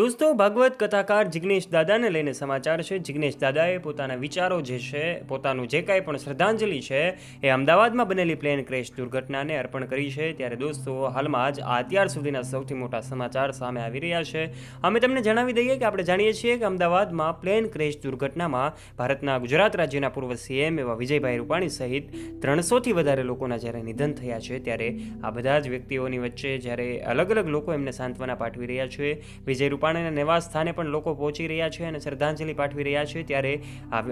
દોસ્તો, ભાગવત કથાકાર જિગ્નેશ દાદાને લઈને સમાચાર છે. જિગ્નેશ દાદાએ પોતાના વિચારો જે છે, પોતાનું જે કાંઈ પણ શ્રદ્ધાંજલિ છે એ અમદાવાદમાં બનેલી પ્લેન ક્રેશ દુર્ઘટનાને અર્પણ કરી છે. ત્યારે દોસ્તો, હાલમાં જ અત્યાર સુધીના સૌથી મોટા સમાચાર સામે આવી રહ્યા છે. અમે તમને જણાવી દઈએ કે આપણે જાણીએ છીએ કે અમદાવાદમાં પ્લેન ક્રેશ દુર્ઘટનામાં ભારતના ગુજરાત રાજ્યના પૂર્વ સીએમ એવા વિજયભાઈ રૂપાણી સહિત 300થી વધારે લોકોના જ્યારે નિધન થયા છે, ત્યારે આ બધા જ વ્યક્તિઓની વચ્ચે જ્યારે અલગ અલગ લોકો એમને સાંત્વના પાઠવી રહ્યા છે. વિજય રૂપાણીના નિવાસ સ્થાને પણ લોકો પહોંચી રહ્યા છે અને શ્રદ્ધાંજલિ પાઠવી રહ્યા છે. ત્યારે આ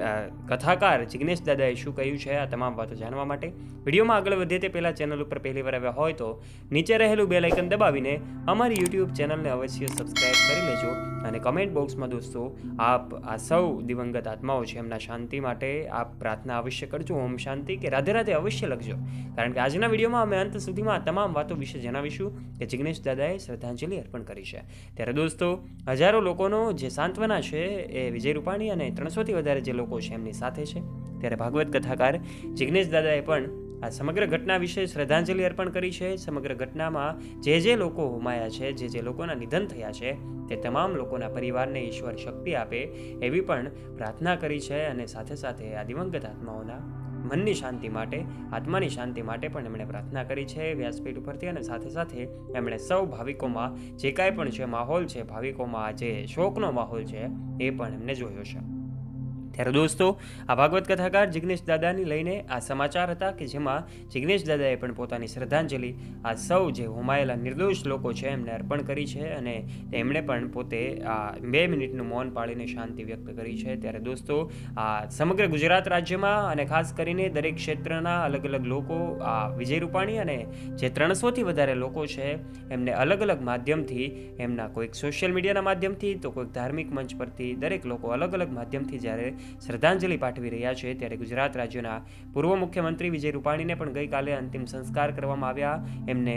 કથાકાર જિગ્નેશ દાદાએ શું કહ્યું છે, આ તમામ વાતો જાણવા માટે વિડીયોમાં આગળ વધીએ તે પહેલાં ચેનલ ઉપર પહેલીવાર આવ્યા હોય તો નીચે રહેલું બેલ આઇકન દબાવીને અમારી યુટ્યુબ ચેનલને અવશ્ય સબસ્ક્રાઇબ કરી લેજો. અને કમેન્ટ બોક્સમાં દોસ્તો આપ આ સૌ દિવંગત આત્માઓ છે એમના શાંતિ માટે આપ પ્રાર્થના અવશ્ય કરજો. ઓમ શાંતિ કે રાધે રાધે અવશ્ય લખજો, કારણ કે આજના વિડીયોમાં અમે અંત સુધીમાં આ તમામ વાતો વિશે જણાવીશું કે જિગ્નેશ દાદાએ શ્રદ્ધાંજલિ અર્પણ કરી છે. ત્યારે દોસ્તો, હજારો લોકોનો જે સાંત્વના છે એ વિજય રૂપાણી અને 300થી વધારે જે લોકો છે એમની સાથે છે. ત્યારે ભાગવત કથાકાર જિગ્નેશ દાદાએ પણ આ સમગ્ર ઘટના વિશે શ્રદ્ધાંજલિ અર્પણ કરી છે. સમગ્ર ઘટનામાં જે લોકો હોમાયા છે, જે લોકોના નિધન થયા છે, તે તમામ લોકોના પરિવારને ઈશ્વર શક્તિ આપે એવી પણ પ્રાર્થના કરી છે. અને સાથે સાથે આ દિવંગત આત્માઓના મનની શાંતિ માટે, આત્માની શાંતિ માટે પણ એમણે પ્રાર્થના કરી છે વ્યાસપીઠ ઉપરથી. અને સાથે સાથે એમણે સૌ ભાવિકોમાં જે કાંઈ પણ છે માહોલ છે, ભાવિકોમાં જે શોકનો માહોલ છે એ પણ એમને જોયો છે. ત્યારે દોસ્તો, આ ભાગવત કથાકાર જિગ્નેશ દાદાની લઈને આ સમાચાર હતા કે જેમાં જિગ્નેશ દાદાએ પણ પોતાની શ્રદ્ધાંજલિ આ સૌ જે હોમાયેલા નિર્દોષ લોકો છે એમને અર્પણ કરી છે. અને એમણે પણ પોતે આ 2 મિનિટનું મૌન પાળીને શાંતિ વ્યક્ત કરી છે. ત્યારે દોસ્તો, આ સમગ્ર ગુજરાત રાજ્યમાં અને ખાસ કરીને દરેક ક્ષેત્રના અલગ અલગ લોકો આ વિજય રૂપાણી અને જે 300થી વધારે લોકો છે એમને અલગ અલગ માધ્યમથી, એમના કોઈક સોશિયલ મીડિયાના માધ્યમથી તો કોઈક ધાર્મિક મંચ પરથી, દરેક લોકો અલગ અલગ માધ્યમથી જ્યારે શ્રદ્ધાંજલિ પાઠવી રહ્યા છે. ત્યારે ગુજરાત રાજ્યના પૂર્વ મુખ્યમંત્રી વિજય રૂપાણીને પણ ગઈકાલે અંતિમ સંસ્કાર કરવામાં આવ્યા. એમને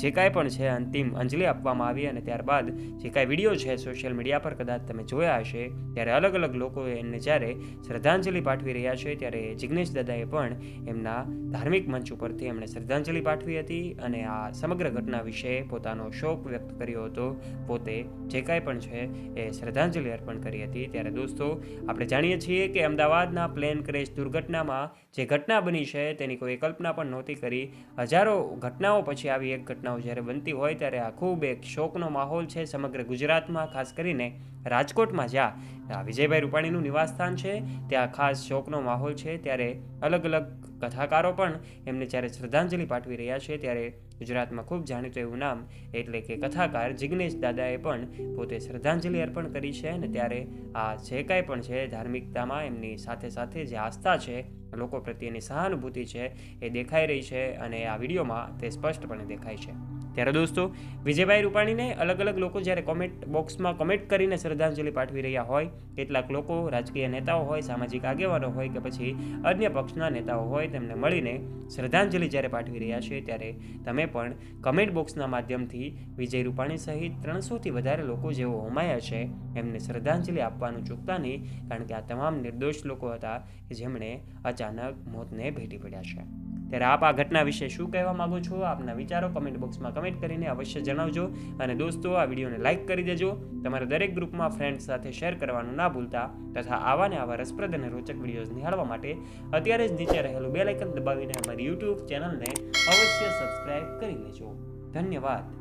જે કાંઈ પણ છે અંતિમ અંજલિ આપવામાં આવી. અને ત્યારબાદ જે કાંઈ વિડીયો છે સોશિયલ મીડિયા પર કદાચ તમે જોયા હશે, ત્યારે અલગ અલગ લોકોએ એમને જ્યારે શ્રદ્ધાંજલિ પાઠવી રહ્યા છે, ત્યારે જિગ્નેશ દાદાએ પણ એમના ધાર્મિક મંચ ઉપરથી એમણે શ્રદ્ધાંજલિ પાઠવી હતી અને આ સમગ્ર ઘટના વિશે પોતાનો શોક વ્યક્ત કર્યો હતો. પોતે જે કાંઈ પણ છે એ શ્રદ્ધાંજલિ અર્પણ કરી હતી. ત્યારે દોસ્તો, આપણે જાણીએ છીએ કે અમદાવાદના પ્લેન ક્રેશ દુર્ઘટનામાં જે ઘટના બની છે તેની કોઈ કલ્પના પણ નહોતી કરી. હજારો ઘટનાઓ પછી આવી એક ઘટનાઓ જ્યારે બનતી હોય ત્યારે આ ખૂબ એક શોકનો માહોલ છે સમગ્ર ગુજરાતમાં. ખાસ કરીને રાજકોટમાં જ્યાં વિજયભાઈ રૂપાણીનું નિવાસસ્થાન છે ત્યાં ખાસ શોકનો માહોલ છે. ત્યારે અલગ અલગ કથાકારો પણ એમને જ્યારે શ્રદ્ધાંજલિ પાઠવી રહ્યા છે, ત્યારે ગુજરાતમાં ખૂબ જાણીતું એવું નામ એટલે કે કથાકાર જિગ્નેશ દાદાએ પણ પોતે શ્રદ્ધાંજલિ અર્પણ કરી છે. અને ત્યારે આ જે કાંઈ પણ છે ધાર્મિકતામાં એમની સાથે સાથે જે આસ્થા છે, લોકો પ્રત્યેની સહાનુભૂતિ છે એ દેખાઈ રહી છે અને આ વિડીયોમાં તે સ્પષ્ટપણે દેખાય છે. ત્યારે દોસ્તો, વિજયભાઈ રૂપાણીને અલગ અલગ લોકો જ્યારે કોમેન્ટ બોક્સમાં કમેન્ટ કરીને શ્રદ્ધાંજલિ પાઠવી રહ્યા હોય, કેટલાક લોકો રાજકીય નેતાઓ હોય, સામાજિક આગેવાનો હોય કે પછી અન્ય પક્ષના નેતાઓ હોય, તેમને મળીને શ્રદ્ધાંજલિ જ્યારે પાઠવી રહ્યા છે, ત્યારે તમે પણ કમેન્ટ બોક્સના માધ્યમથી વિજય રૂપાણી સહિત 300થી વધારે લોકો જેઓ હોમાયા છે એમને શ્રદ્ધાંજલિ આપવાનું ચૂકતા નહીં, કારણ કે આ તમામ નિર્દોષ લોકો હતા કે જેમણે અચાનક મોતને ભેટી પડ્યા છે. ત્યારે આપ આ ઘટના વિશે શું કહેવા માંગો છો? આપના વિચારો કમેન્ટ બોક્સમાં કમેન્ટ કરીને અવશ્ય જણાવજો. અને દોસ્તો, આ વિડીયોને લાઇક કરી દેજો. તમારા દરેક ગ્રુપમાં ફ્રેન્ડ્સ સાથે શેર કરવાનું ના ભૂલતા. તથા આવા ને આવા રસપ્રદ અને રોચક વિડીયોઝ નિહાળવા માટે અત્યારે જ નીચે રહેલું બેલ આઇકન દબાવીને અમારી યુટ્યુબ ચેનલને અવશ્ય સબસ્ક્રાઇબ કરી લેજો. ધન્યવાદ.